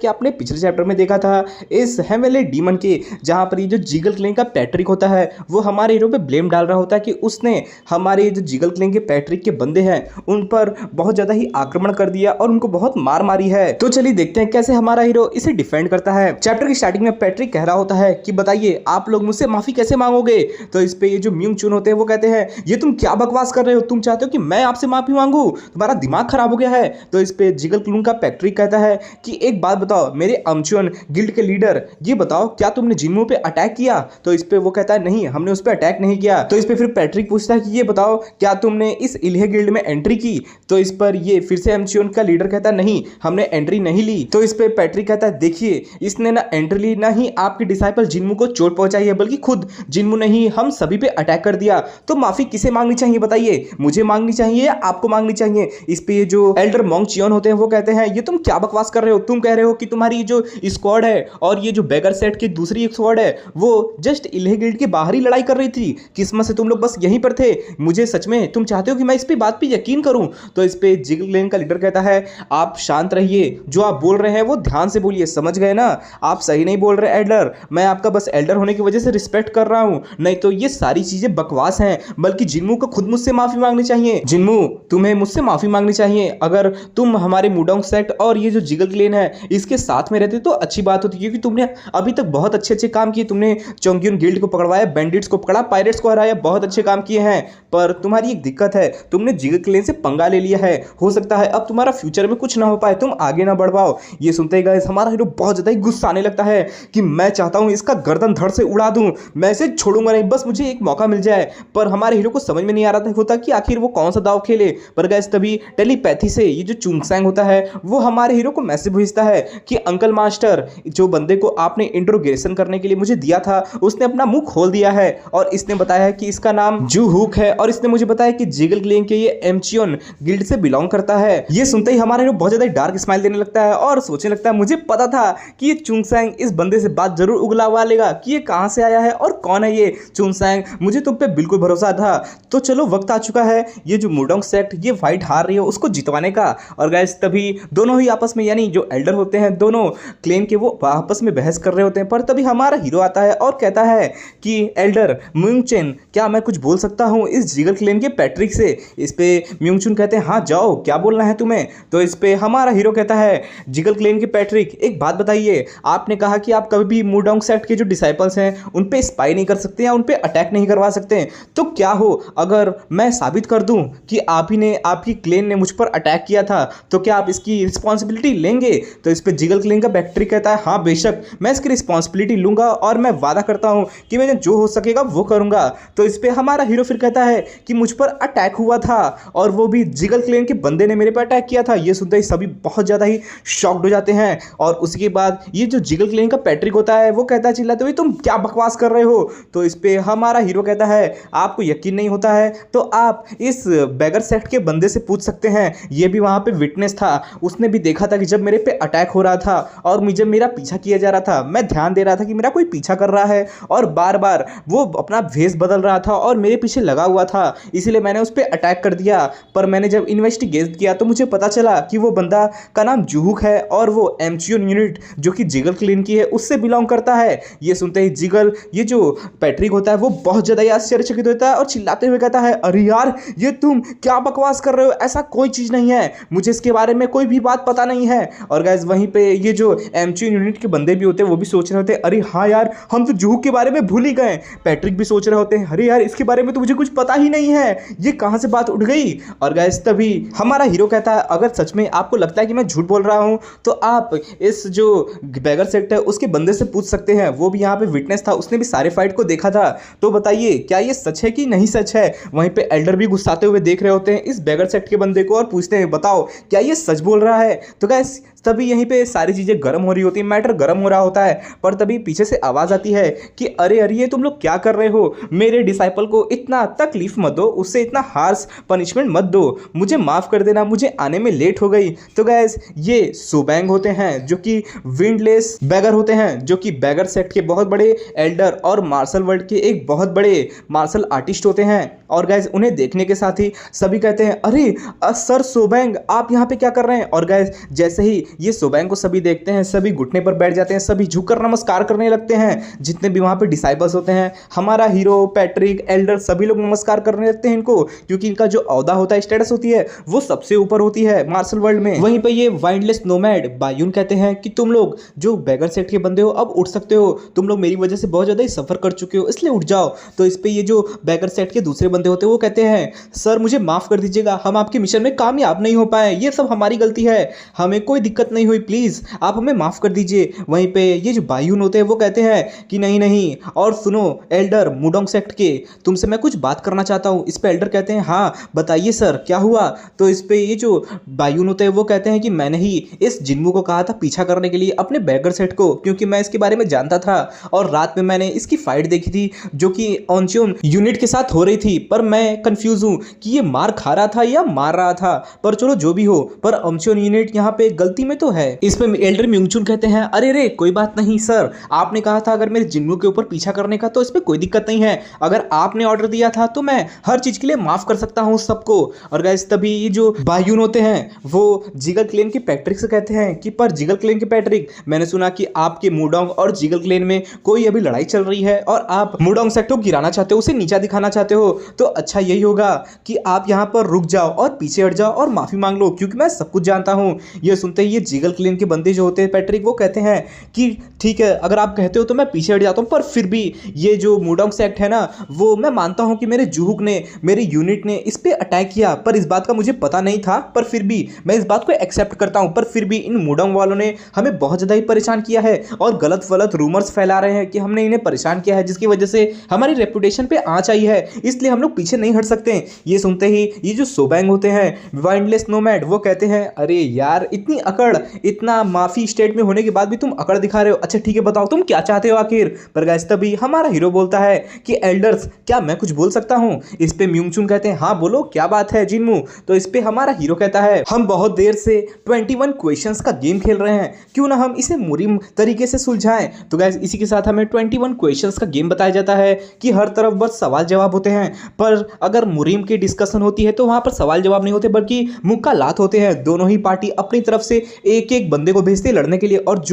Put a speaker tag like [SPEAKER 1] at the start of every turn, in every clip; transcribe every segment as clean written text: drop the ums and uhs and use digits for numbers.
[SPEAKER 1] कि आपने पिछले चैप्टर में देखा था इस हेमले डीमन के, जहां पर ये जो जीगल क्लैन का पैट्रिक होता है वो हमारे हीरो पे ब्लेम डाल रहा होता है कि उसने हमारे जो जीगल क्लैन के पैट्रिक के बंदे हैं उन पर बहुत ज़्यादा ही आक्रमण कर दिया और उनको बहुत मार मारी है। तो चलिए देखते हैं कैसे हमारा हीरो इसे डिफेंड करता है। चैप्टर की स्टार्टिंग में पैट्रिक कह रहा होता है कि बताइए आप लोग मुझसे माफी कैसे मांगोगे। तो इस पे ये जो म्यूंग चुन होते हैं वो कहते हैं ये तुम क्या बकवास कर रहे हो, तुम चाहते हो कि मैं आपसे माफी मांगू, तुम्हारा दिमाग खराब हो गया है। तो इस पे जीगल क्लैन का पैट्रिक कहता है कि एक बात बताओ मेरे अमचुन गिल्ड के लीडर, ये बताओ क्या तुमने जिन्मू पे अटैक किया। तो इस पे वो कहता है नहीं हमने उस पे अटैक नहीं किया। तो इस पे फिर पैट्रिक पूछता है कि ये बताओ क्या तुमने इस इल्हे गिल्ड में एंट्री की। तो इस पर ये फिर से अमचुन का लीडर कहता है नहीं हमने एंट्री नहीं ली। तो इस पे पैट्रिक कहता है देखिए इसने ना एंट्री ली ना ही आपके डिसाइपल जिन्मू को चोट पहुंचाई है, बल्कि खुद जिन्मू ने ही हम सभी पे अटैक कर दिया। तो माफी किसे मांगनी चाहिए बताइए, मुझे मांगनी चाहिए या आपको मांगनी चाहिए। इस पे जो एल्डर मोंग चियोन होते हैं वो कहते हैं ये तुम क्या बकवास कर रहे हो, तुम कह रहे हो कि तुम्हारी जो स्क्वाड है और ये जो बेगर सेट की दूसरी एक स्क्वाड है वो जस्ट इल्हे गिल्ड के बाहर ही लड़ाई कर रही थी, किस्मत से तुम लोग बस यहीं पर थे। मुझे सच में तुम चाहते हो कि मैं इस पे बात पे यकीन करूं। तो इस पे जीगल क्लैन का लीडर कहता है आप शांत रहिए, जो आप बोल रहे हैं वो ध्यान से बोलिए, समझ गए ना, आप सही नहीं बोल रहे एल्डर, मैं आपका बस एल्डर होने की वजह से रिस्पेक्ट कर रहा हूं, नहीं तो ये सारी चीजें बकवास हैं। बल्कि जिन्मू को खुद मुझसे माफी मांगनी चाहिए। जिन्मू तुम्हें मुझसे माफी मांगनी चाहिए, अगर तुम हमारे मुडोंग सेक्ट और ये जो जीगल क्लैन है इसके साथ में रहते तो अच्छी बात होती, क्योंकि तुमने अभी तक बहुत अच्छे अच्छे काम किए, तुमने चोंग्युन गिल्ड को पकड़वाया, बैंडिट्स को पकड़ा, पायरेट्स को हराया, बहुत अच्छे काम किए हैं। पर तुम्हारी एक दिक्कत है, तुमने जीगल क्लैन से पंगा ले लिया है, हो सकता है अब तुम्हारा फ्यूचर में कुछ ना हो पाए, तुम आगे ना बढ़ पाओ। ये सुनते ही गाइस हमारा हीरो बहुत ज्यादा ही गुस्सा आने लगता है कि मैं चाहता हूं इसका गर्दन धड़ से उड़ा दूं, मैं इसे छोड़ूंगा नहीं, बस मुझे एक मौका मिल जाए। पर हमारे हीरो को समझ में नहीं आ रहा होता कि आखिर वो कौन सा दाव खेले। पर गाइस तभी टेलीपैथी से ये जो चुंगसैंग होता है वो हमारे हीरो को मैसेज भेजता है कि अंकल मास्टर, जो बंदे को आपने इंट्रोगेशन करने के लिए मुझे दिया था उसने अपना मुंह खोल दिया है और इसने बताया है कि इसका नाम जू हुक है और इसने मुझे बताया कि जीगल क्लैन के ये एमचियन गिल्ड से बिलोंग करता है। ये सुनते ही हमारे हीरो बहुत ज्यादा डार्क स्माइल देने लगता है और सोचने लगता है मुझे पता था कि ये चुंगसैंग इस बंदे से बात जरूर उगलवा लेगा कि ये कहां से आया है और कौन है ये चुंगसैंग, मुझे तुम पे बिल्कुल भरोसा था। तो चलो वक्त आ चुका है ये जो मुडोंग सेक्ट ये फाइट हार रही है उसको जितवाने का। और गाइस तभी दोनों ही आपस में यानी जो एल्डर होते हैं दोनों क्लैन के वो आपस में बहस कर रहे होते हैं। पर तभी हमारा हीरो आता है और कहता है कि एल्डर म्यूंगचेन क्या मैं कुछ बोल सकता हूं इस जीगल क्लैन के पैट्रिक से। इस पे म्यूंगचुन कहते हैं हाँ जाओ क्या बोलना है तुम्हें। तो इस पे हमारा हीरो कहता है जीगल क्लैन के पैट्रिक एक बात बताइए, आपने कहा कि आप कभी भी मुडोंग सेक्ट के जो डिसाइपल्स हैं उन पे स्पाई नहीं कर सकते या उन पे अटैक नहीं करवा सकते, तो क्या हो अगर मैं साबित कर दूं कि आप ही ने आपकी क्लैन ने मुझ पर अटैक किया था, तो क्या आप इसकी रिस्पॉन्सिबिलिटी लेंगे। तो इस पे जीगल क्लैन का पैट्रिक कहता है हाँ बेशक मैं इसकी रिस्पॉन्सिबिलिटी लूंगा और मैं वादा करता हूं कि मैं जो हो सकेगा वो करूंगा। तो इस पे हमारा हीरो फिर कहता है कि मुझ पर अटैक हुआ था और वो भी जीगल क्लैन के बंदे ने मेरे पर अटैक किया था। ये सुनते ही सभी बहुत ज्यादा ही शॉक्ड हो जाते हैं और उसके बाद ये जो जीगल क्लैन का पैट्रिक होता है वो कहता है चिल्लाते हुए तुम क्या बकवास कर रहे हो। तो इस पे हमारा हीरो कहता है आपको यकीन नहीं होता है तो आप इस बेगर सेक्ट के बंदे से पूछ सकते हैं, ये भी वहां पे विटनेस था, उसने भी देखा था कि जब मेरे पे अटैक हो रहा था और मुझे मेरा पीछा किया जा रहा था, मैं ध्यान दे रहा था कि मेरा कोई पीछा कर रहा है और बार बार वो अपना भेष बदल रहा था और मेरे पीछे लगा हुआ था, इसीलिए मैंने उस पर अटैक कर दिया। पर मैंने जब इन्वेस्टिगेट किया तो मुझे पता चला कि वो बंदा का नाम जूहुक है और वो एमचियन यूनिट जो कि जीगल क्लैन की है उससे बिलोंग करता है। ये सुनते ही जीगल ये जो पैट्रिक होता है वो बहुत ज्यादा आश्चर्यचकित होता है और चिल्लाते हुए कहता है अरे यार ये तुम क्या बकवास कर रहे हो, ऐसा कोई चीज नहीं है, मुझे इसके बारे में कोई भी बात पता नहीं है। और गाइस वहीं पे ये जो एमचियन यूनिट के बंदे भी होते हैं वो भी सोच रहे होते हैं अरे हाँ यार हम तो जूहुक के बारे में भूल ही गए। पैट्रिक भी सोच रहे होते हैं अरे यार इसके बारे में तो मुझे कुछ पता ही नहीं है, ये कहां से बात उठ गई। और गाइस तभी हमारा हीरो कहता है अगर सच में आपको लगता है कि मैं झूठ बोल रहा हूं तो आप इस जो बेगर सेक्ट है उसके बंदे से पूछ सकते हैं, वो भी यहाँ पे विटनेस था, उसने भी सारे फाइट को देखा था, तो बताइए क्या ये सच है कि नहीं सच है। वहीं पे एल्डर भी गुस्साते हुए देख रहे होते हैं इस बेगर सेक्ट के बंदे को और पूछते हैं बताओ क्या ये सच बोल रहा है। तो गाइस तभी यहीं पे सारी चीजें गर्म हो रही होती है, मैटर गर्म हो रहा होता है। पर तभी पीछे से आवाज आती है कि अरे अरे ये तुम लोग क्या कर रहे हो, मेरे डिसाइपल को इतना तकलीफ मत दो, उससे इतना हार्श पनिशमेंट मत दो, मुझे माफ कर देना, मुझे आने में लेट हो गई। तो गाइस ये सोबैंग होते हैं जो कि विंडलेस बैगर होते हैं, जो कि बैगर सेक्ट के बहुत बड़े एल्डर और मार्शल वर्ल्ड के एक बहुत बड़े मार्शल आर्टिस्ट होते हैं। और गाइस उन्हें देखने के साथ ही सभी कहते हैं अरे सर सोबैंग आप यहाँ पे क्या कर रहे हैं। और गाइस जैसे ही ये सोबैंग को सभी देखते हैं, सभी घुटने पर बैठ जाते हैं, सभी झुककर नमस्कार करने लगते हैं। जितने भी वहाँ पे डिसाइबल्स होते हैं, हमारा हीरो, पैट्रिक, एल्डर, सभी लोग नमस्कार करने लगते हैं इनको, क्योंकि इनका जो औदा होता है, स्टेटस होती है, वो सबसे ऊपर होती है मार्शल वर्ल्ड में। वहीं पे ये वाइल्डलेस नोमैड बायून कहते हैं कि तुम लोग जो बैगर सेट के बंदे हो अब उठ सकते हो, तुम लोग मेरी वजह से बहुत ज़्यादा ही सफ़र कर चुके हो, इसलिए उठ जाओ। तो इस पे ये जो बैगर सेट के दूसरे बंदे होते हैं वो कहते हैं सर मुझे माफ़ कर दीजिएगा, हम आपके मिशन में कामयाब नहीं हो पाए, ये सब हमारी गलती है, हमें कोई दिक्कत नहीं हुई, प्लीज़ आप हमें माफ़ कर दीजिए। वहीं पे ये जो बायून होते हैं वो कहते हैं कि नहीं नहीं, और सुनो एल्डर मुडोंग सेक्ट के, तुमसे मैं कुछ बात करना चाहता हूँ। इस पे एल्डर कहते हैं हाँ बताइए सर क्या हुआ। तो इस पे ये जो बायून होते हैं वो कहते हैं कि मैंने ही इस जिन्मू को कहा था पीछा करने के लिए अपने बैगर सेट को, क्योंकि मैं इसके बारे में जानता था और रात में मैंने इसकी फाइट देखी थी जो कि ऑनच्योन यूनिट के साथ हो रही थी, पर मैं कंफ्यूज हूँ कि ये मार खा रहा था या मार रहा था, पर चलो जो भी हो, पर ऑनच्योन यूनिट यहाँ पे गलती में तो है। इस पे एल्डर म्यूंगचुन कहते हैं अरे रे कोई बात नहीं सर, आपने कहा था अगर मेरे जिन्मू के ऊपर पीछा करने का तो इस पे कोई दिक्कत नहीं है, अगर आपने ऑर्डर दिया था तो मैं हर चीज के लिए माफ कर सकता हूँ सबको। और गाइस तभी ये जो बायून होते हैं वो जिगल क्लेन के पैट्रिक से कहते हैं कि पर जिगल क्लेन के पैट्रिक, मैंने सुना कि आपके मुडोंग और जिगल क्लेन में कोई अभी लड़ाई चल रही है और आप मुडोंग सेक्ट को गिराना चाहते हो, उसे नीचा दिखाना चाहते हो, तो अच्छा यही होगा कि आप यहाँ पर रुक जाओ और पीछे हट जाओ और माफी मांग लो, क्योंकि मैं सब कुछ जानता हूँ। ये सुनते ही ये जिगल क्लेन के बंदे जो होते हैं पैट्रिक वो कहते हैं कि ठीक है अगर आप कहते हो तो मैं पीछे हट जाता हूँ, पर फिर भी ये जो मुडोंग सेक्ट है ना, वो मैं मानता हूँ कि मेरे जूहुक ने, मेरे यूनिट ने इस पे अटैक किया, पर इस बात का मुझे पता नहीं था, पर फिर भी मैं इस बात को एक्सेप्ट करता हूं, पर फिर भी इन मुडोंग वालों ने हमें बहुत ज़्यादा ही परेशान किया है और गलत गलत रूमर्स फैला रहे हैं कि हमने इन्हें परेशान किया है, जिसकी वजह से हमारी रेपुटेशन पे आंच आई है, इसलिए हम लोग पीछे नहीं हट सकते। ये सुनते ही ये जो सोबैंग होते हैं वाइल्डलेस नोमैड वो कहते हैं अरे यार इतनी अकड़, इतना माफी स्टेट में होने के बाद भी तुम अकड़ दिखा रहे हो, अच्छा ठीक है बताओ तुम क्या चाहते हो आखिर। पर गाइस तभी हमारा हीरो बोलता है कि एल्डर्स क्या मैं कुछ बोल सकता हूँ। इस पे म्यूंगचुन कहते हैं हाँ बोलो क्या बात है जिन्मू। तो इस पे हमारा हीरो कहता है हम बहुत देर से 21 क्वेश्चंस का गेम खेल रहे हैं, क्यों ना हम इसे मुरीम तरीके से सुलझाएं। तो गाइस इसी के साथ हमें 21 क्वेश्चंस का गेम बताया जाता है कि हर तरफ बस सवाल जवाब होते हैं, पर अगर मुरीम की डिस्कशन होती है तो वहां पर सवाल जवाब नहीं होते बल्कि मुक्कालात होते हैं। दोनों ही पार्टी अपनी तरफ से एक एक बंदे को भेजते लड़ने के लिए, और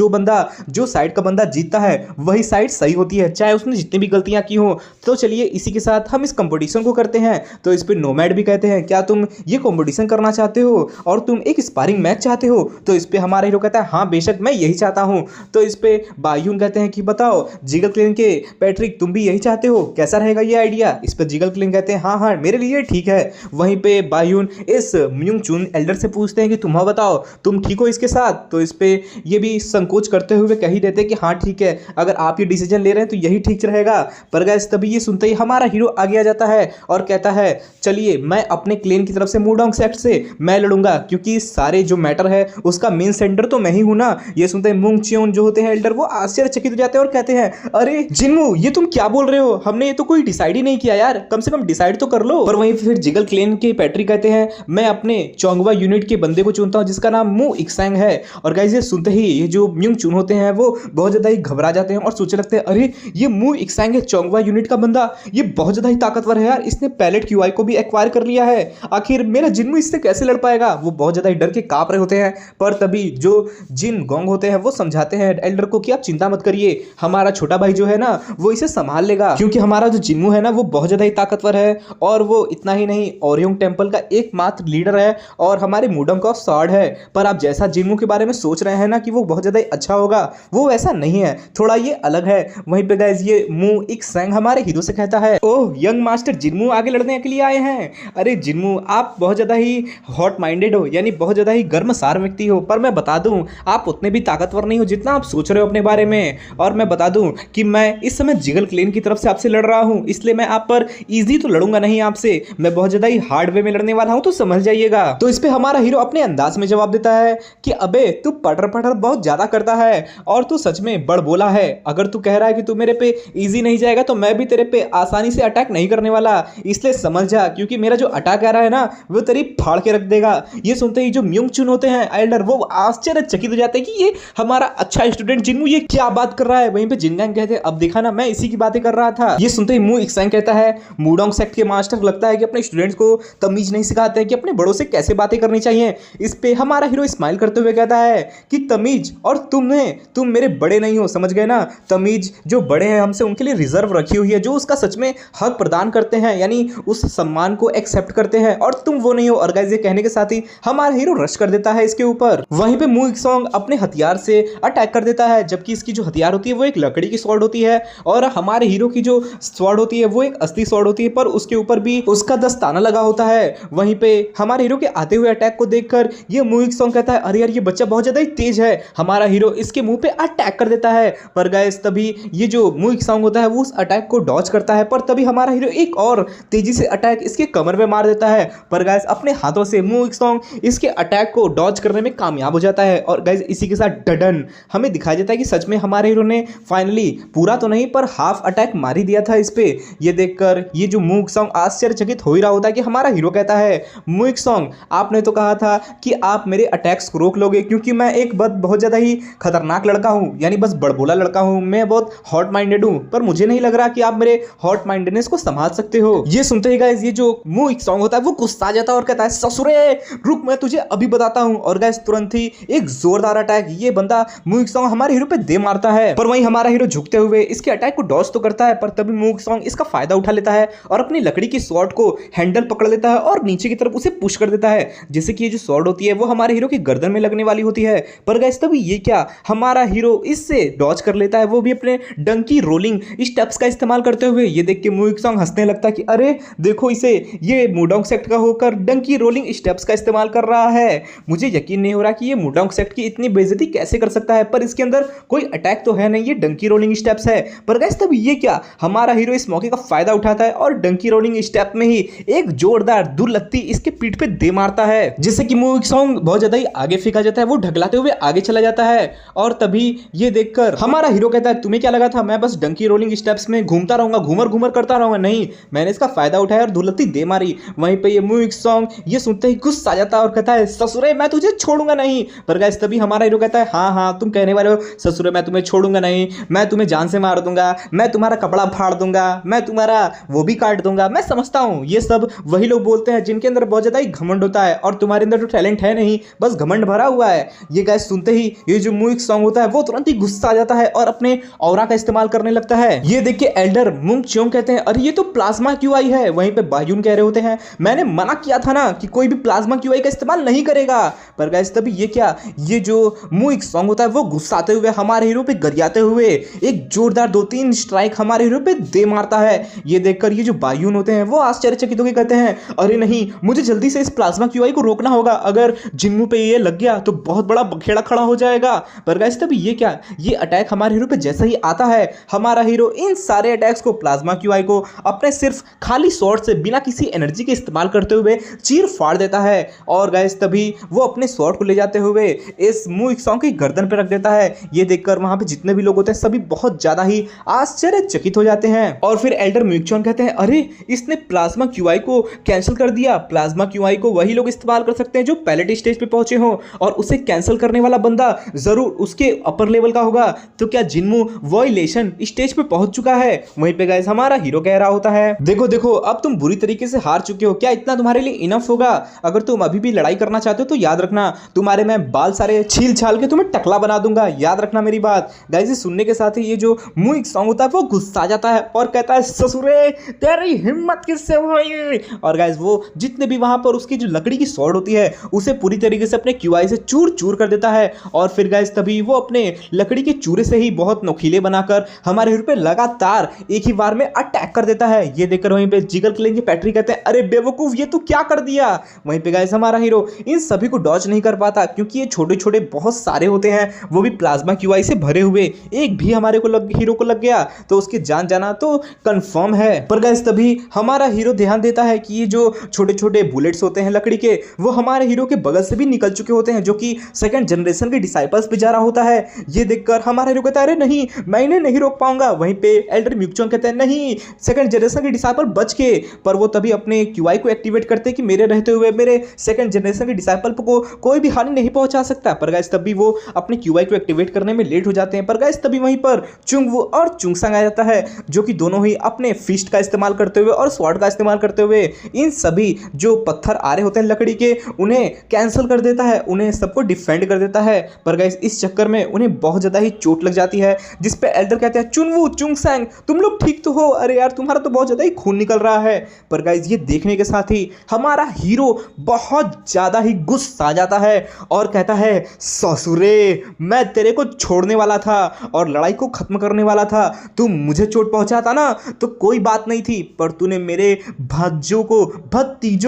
[SPEAKER 1] जो साइड का बंदा जीतता है वही साइड सही होती है, चाहे उसने जितनी भी गलतियां की हो। तो चलिए इसी के साथ हम इस कंपटीशन को करते हैं। तो इस पे नोमैड भी कहते हैं क्या तुम ये कंपटीशन करना चाहते हो और तुम एक स्पारिंग मैच चाहते हो। तो इस पे हमारा हीरो कहता है हाँ बेशक मैं यही चाहता हूं। तो इस पे बायून कहते हैं कि बताओ जिगल क्लेन के पैट्रिक तुम भी यही चाहते हो, कैसा रहेगा ये आइडिया। इस पे जिगल क्लेन कहते हैं हाँ हाँ मेरे लिए ठीक है। वहीं पे बायून इस म्यूंगचुन एल्डर से पूछते हैं कि तुम बताओ तुम ठीक हो इसके साथ। तो इस पे ये भी संकोच करते हुए कह ही देते कि हाँ ठीक है, अगर आप ये डिसीजन ले रहे हैं तो यही ठीक रहेगा। पर गाइस तभी ये सुनते ही हमारा हीरो आगे आ जाता है और कहता है चलिए मैं अपने क्लेन की तरफ से मुडोंग सेक्ट से मैं लड़ूंगा, क्योंकि सारे जो मैटर है उसका मेन सेंटर तो मैं ही हूं ना। ये सुनते हैं म्यूंगचुन जो होते हैं एल्डर वो आश्चर्यचकित हो जाते हैं और कहते हैं अरे जिन्मू ये तुम क्या बोल रहे हो, हमने ये तो कोई डिसाइड ही नहीं किया यार, कम से कम डिसाइड तो कर लो। पर वहीं फिर जिगल क्लेन के पैट्रिक कहते हैं मैं अपने चोंगवा यूनिट के बंदे को चुनता हूं जिसका नाम मू इक्सैंग है। और गाइस ये सुनते ही ये जो म्यूंगचुन होते हैं वो बहुत ज्यादा ही घबरा जाते हैं और सोचने लगते हैं अरे ये मू इक्सैंग है चोंगवा यूनिट का बंदा, ये बहुत ज्यादा ही ताकतवर है यार, इसने पैलेट क्यूआई को भी एक्वायर कर लिया है, आखिर मेरा जिन्मू इससे कैसे लड़ पाएगा। वो बहुत ज्यादा डर के कांप रहे होते हैं। पर तभी जो जिन गोंग होते हैं वो समझाते हैं एल्डर को कि आप चिंता मत करिए, हमारा छोटा भाई जो है ना वो इसे संभाल लेगा, क्योंकि हमारा जो जिन्मू है ना वो बहुत ज्यादा ही ताकतवर है, और वो इतना ही नहीं ओरियोंग टेंपल का एकमात्र लीडर है और हमारे मुडोंग का सॉर्ड है। पर आप जैसा जिन्मू के बारे में सोच रहे हैं ना कि वो बहुत ज्यादा अच्छा होगा, वो वैसा नहीं है, थोड़ा ये अलग है। वहीं पे गाइस ये मू इक्सैंग हमारे हीरो से कहता है ओह यंग मास्टर जिन्मू आगे लड़ने के लिए आए हैं। अरे जिन्मू आप बहुत ज्यादा ही हॉट माइंडेड हो, यानी बहुत ज्यादा ही गर्मसार व्यक्ति हो, पर मैं बता दूं आप उतने भी ताकतवर नहीं हो जितना आप सोच रहे हो अपने बारे में। और मैं बता दूं कि मैं इस समय जिगल क्लेन की तरफ से आपसे लड़ रहा हूं, इसलिए मैं आप पर इजी तो लड़ूंगा नहीं आपसे, मैं बहुत ज्यादा ही हार्ड वे में लड़ने वाला हूं, तो समझ जाइएगा। तो इस पे हमारा हीरो अपने अंदाज में जवाब देता है कि अबे तू पटर पटर बहुत ज्यादा करता है और तू सच में बड़ बोला है, अगर तू कह रहा है कि तू मेरे पे इजी नहीं जाएगा तो मैं भी तेरे पे आसानी से अटैक नहीं करने वाला, इसलिए समझ जा, क्योंकि मेरा जो अटैक आ रहा है ना वो तेरी फाड़ के रख देगा। ये सुनते ही जो म्यूंगचुन होते हैं एल्डर वो आश्चर्यचकित हो जाते हैं कि ये हमारा अच्छा स्टूडेंट जिन्मू ये क्या बात कर रहा है। वहीं पे जिनगैंग कहते हैं अब देखा ना मैं इसी की बातें कर रहा था। ये सुनते ही मू इक्सैंग कहता है मुडोंग सेक्ट के मास्टर लगता है कि अपने स्टूडेंट्स को तमीज नहीं सिखाते हैं कि अपने बड़ों से कैसे बातें करनी चाहिए। इस पे हमारा हीरो स्माइल करता करते हुए कहता है कि तमीज और तुम मेरे बड़े नहीं हो, समझ गए ना। तमीज जो बड़े हैं हमसे उनके लिए रिजर्व रखी हुई है, जो उसका सच में हक प्रदान करते हैं, यानी उस सम्मान को एक्सेप्ट करते हैं, और तुम वो नहीं हो। और गाइस ये कहने के साथ ही हमारा हीरो रश कर देता है इसके ऊपर। वहीं पे मूइक सॉन्ग अपने हथियार से अटैक कर देता है, जबकि इसकी जो हथियार होती है वो एक लकड़ी की स्वॉर्ड होती है और हमारे हीरो की जो स्वॉर्ड होती है वो एक असली स्वॉर्ड होती है, पर उसके ऊपर भी उसका दस्ताना लगा होता है। वहीं पे हमारे हीरो के आते हुए अटैक को देखकर ये मूइक सॉन्ग कहता है अरे यार ये बच्चा बहुत ज्यादा ही तेज है। हमारा हीरो इसके मुंह पे अटैक कर देता है, पर गाइस तभी ये जो मूइक सॉन्ग होता है वो उस अटैक को डॉज करता है, पर तभी हमारा हीरो एक और तेजी से अटैक इसके कमर में मार देता है। पर गाइस अपने हाथों से मूइक सॉन्ग इसके अटैक को डॉज करने में कामयाब हो जाता है। और गाइस इसी के साथ डडन हमें दिखाई देता है कि सच में हमारे हीरो ने फाइनली पूरा तो नहीं पर हाफ अटैक मार ही दिया था इस पे। ये देखकर ये जो मूइक सॉन्ग आश्चर्यचकित हो ही रहा होता है कि हमारा हीरो कहता है मूइक सॉन्ग आपने तो कहा था कि आप मेरे अटैक्स को रोक लोगे, क्योंकि मैं एक बहुत ज्यादा ही खतरनाक लड़का हूं, यानी बस बड़बोला लड़का हूं, मैं बहुत हॉट माइंडेड हूं, पर मुझे नहीं लग रहा कि आप मेरे हॉट माइंडेडनेस को संभाल सकते हो। ये सुनते ही गाइस ये जो मूइक सॉन्ग होता है वो गुस्सा आ जाता है और कहता है ससुरे रुक मैं तुझे अभी बताता हूं। और गाइस तुरंत ही एक जोरदार अटैक ये बंदा मूइक सॉन्ग हमारे हीरो पे दे मारता है, पर वहीं हमारा हीरो झुकते हुए इसके अटैक को डॉज तो करता है, पर तभी मूइक सॉन्ग इसका फायदा उठा लेता है और अपनी लकड़ी की स्वॉर्ड को हैंडल पकड़ लेता है और नीचे की तरफ उसे पुश कर देता है, जिससे कि ये जो स्वॉर्ड होती है वो हमारे हीरो की गर्दन में लगने वाली होती है। पर गाइस तभी ये क्या हमारा हीरो इससे डॉज कर लेता है, वो भी अपने डंकी रोलिंग स्टेप्स का इस्तेमाल करते हुए। ये देख के मूइक सॉन्ग हंसने लगता है कि अरे देखो इसे, ये मुडोंग सेक्ट का होकर डंकी रोलिंग स्टेप्स का इस्तेमाल कर रहा है। मुझे यकीन नहीं हो रहा कि ये मुडोंग सेक्ट की इतनी बेइज्जती कैसे कर सकता है, पर इसके अंदर कोई अटैक तो है नहीं, ये डंकी रोलिंग स्टेप्स है। पर गाइस तब ये क्या हमारा हीरो इस मौके का फायदा उठाता है और डंकी रोलिंग स्टेप में ही एक जोरदार दुर्लत्ती इसके पीठ पे दे मारता है, जिससे कि मूइक सॉन्ग बहुत ज्यादा ही आगे फेंका जाता है, वो ढकलाते हुए आगे चला जाता है। और तभी ये देखकर हमारा हीरो कहता है तुम्हें क्या लगा था मैं बस डंकी रोलिंग स्टेप्स में घूमता रहूंगा, घूमर घूमर करता रहूंगा? नहीं, मैंने इसका फायदा उठाया और दुर्लत्ती दे मारी। वहीं पे ये मूइक सॉन्ग ये सुनते ही गुस्सा आ जाता है और कहता है ससुरे मैं तुझे छोड़ूंगा नहीं। पर गाइस तभी हमारा हीरो कहता है हाँ तुम कहने वाले हो ससुरे मैं तुम्हें छोड़ूंगा नहीं, मैं तुम्हें जान से मार दूंगा, मैं तुम्हारा कपड़ा फाड़ दूंगा, मैं तुम्हारा वो भी काट दूंगा। मैं समझता हूं ये सब वही लोग बोलते हैं जिनके अंदर बहुत ज्यादा ही घमंड होता है, और तुम्हारे अंदर तो टैलेंट है नहीं, बस घमंड भरा हुआ है। ये गाइस सुनते ही ये जो मूइक सॉन्ग होता है वो तुरंत ही गुस्सा आ जाता है और अपने ऑरा का इस्तेमाल करने लगता है। ये देख के एल्डर मुंग च्योंग कहते हैं अरे ये तो प्लाज्मा क्यूआई है। वहीं पे बायून कह रहे होते हैं मैंने मना किया था ना कि कोई भी प्लाज्मा क्यूआई का इस्तेमाल नहीं करेगा। पर गाइस तभी ये क्या ये जो मूइक सॉन्ग होता है वो गुस्साते हुए हमारे हीरो पे गरियाते हुए एक जोरदार 2-3 स्ट्राइक हमारे हीरो पे दे मारता है। ये देखकर ये जो बायून होते हैं वो आश्चर्यचकित होकर कहते हैं अरे नहीं मुझे जल्दी से इस प्लाज्मा क्यूआई को रोकना होगा, अगर जिन्मू पे ये लग गया तो बहुत बड़ा बखेड़ा खड़ा हो जाएगा। पर गाइस तभी ये क्या ये अटैक हमारे हीरो पे जैसा ही आता है हमारा हीरो इन सारे अटैक्स को प्लाज्मा क्यूआई को अपने सिर्फ खाली स्वॉर्ड से बिना किसी एनर्जी के इस्तेमाल करते हुए चीर फाड़ देता है। और गाइस तभी वो अपने स्वॉर्ड को ले जाते हुए इस मूइक सॉन्ग की गर्दन पे रख देता है। ये देखकर वहां पे जितने भी लोग होते हैं सभी बहुत ज्यादा ही आश्चर्यचकित हो जाते हैं। और फिर एल्डर म्यूक्चॉन कहते हैं अरे इसने प्लाज्मा क्यूआई को कैंसिल कर दिया। प्लाज्मा क्यूआई को वही लोग इस्तेमाल कर सकते हैं जो पैलेट स्टेज पे पहुंचे हो, और उसे कैंसिल करने वाला बंदा जरूर उसके अपर लेवल का होगा। तो क्या जिन्मू वॉयलेशन स्टेज पे पहुंच चुका है? वहीं पे गाइस हमारा हीरो कह रहा होता है देखो देखो अब तुम बुरी तरीके से हार चुके हो, क्या इतना तुम्हारे लिए इनफ होगा? अगर तुम अभी भी लड़ाई करना चाहते हो तो याद रखना तुम्हारे मैं बाल सारे छील छाल के तुम्हें टकला बना दूंगा, याद रखना मेरी बात। गाइस ये सुनने के साथ ही ये जो मूइक सॉन्ग होता है वो गुस्सा आ जाता है और कहता है ससुरे तेरी हिम्मत किससे हुई? और गाइस वो जितने भी वहां पर उसकी जो लकड़ी की स्वॉर्ड होती है उसे पूरी तरीके से अपने क्यूआई से चूर चूर कर देता है। और फिर गाइस तभी वो अपने लकड़ी के चूरे से ही बहुत नोखीले बनाकर हमारे हीरो पे लगातार एक ही बार में अटैक कर देता है। ये देखकर वहीं पे जिगल क्लैंग के पैट्रिक कहते हैं अरे बेवकूफ ये तू क्या कर दिया? वहीं पे गाइस हमारा हीरो इन सभी को डॉज नहीं कर पाता क्योंकि ये छोटे छोटे बहुत सारे होते हैं, वो भी प्लाज्मा क्यूआई से भरे हुए। एक भी हमारे को हीरो को लग गया तो उसकी जान जाना तो कंफर्म है। पर गाइस तभी हमारा हीरो ध्यान देता है कि ये जो छोटे छोटे बुलेट्स होते हैं लकड़ी के वो हमारे हीरो के बगल से भी निकल चुके होते हैं, जो कि सेकंड जनरेशन के डिसाइपल्स पे जा रहा होता है। ये देखकर हमारा हीरो कहता है अरे नहीं मैं इन्हें नहीं रोक पाऊंगा। वहीं पे एल्डर म्यूक्चॉन कहते हैं नहीं सेकंड जनरेशन के डिसाइपल बच के, पर वो तभी अपने क्यूआई को एक्टिवेट करते हैं कि मेरे रहते हुए मेरे सेकंड जनरेशन के डिसाइपल को कोई भी हानि नहीं पहुंचा सकता। पर गाइस तभी वो अपने क्यूआई को एक्टिवेट करने में लेट हो जाते हैं। पर गाइस तभी वहीं पर चुंगवू और चुंगसंग आ जाता है, जो कि दोनों ही अपने फिस्ट का इस्तेमाल करते हुए और स्वॉर्ड का इस्तेमाल करते हुए इन सभी जो पत्थर आ रहे होते हैं लकड़ी के उन्हें कैंसिल कर देता है, उन्हें सबको डिफेंड कर देता है। पर गाइस इस चक्कर में उन्हें बहुत ज़्यादा ही चोट लग जाती है, जिस पे एल्डर कहते हैं चुनवू चुंगसैंग तुम लोग ठीक तो हो, अरे यार तुम्हारा तो बहुत ज़्यादा ही खून निकल रहा है। पर गाइस ये देखने के साथ ही हमारा हीरो बहुत ज़्यादा ही गुस्सा आ जाता है और कहता है ससुरे मैं तेरे को छोड़ने वाला था और लड़ाई को ख़त्म करने वाला था, तुम मुझे चोट पहुंचाता ना तो कोई बात नहीं थी, पर तूने मेरे भतीजों